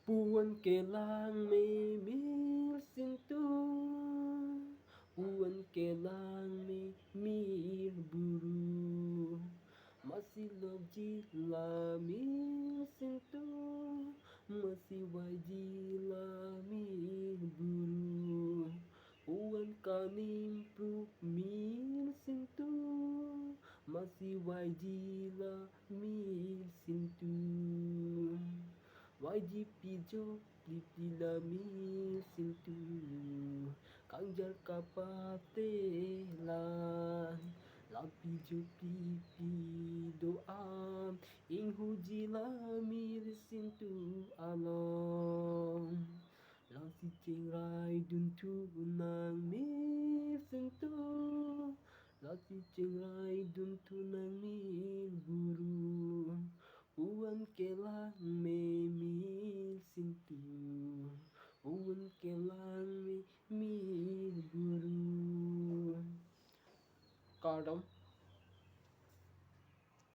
Puan kailang may milsintu, puan kailang may buru, masilog jila milsintu, masiway jila buru. Puan kanimpu milsintu, masiway jila milsintu. YGP Job Lipila Milsintu Kangjar kapatelan Lapi Jopi doam Ing hujila Milsintu along Lang si cengrai duntu nang milsintu Lang si cengrai duntu nang mil buru Puan kelang milsintu Puan kelang mil buru Cardam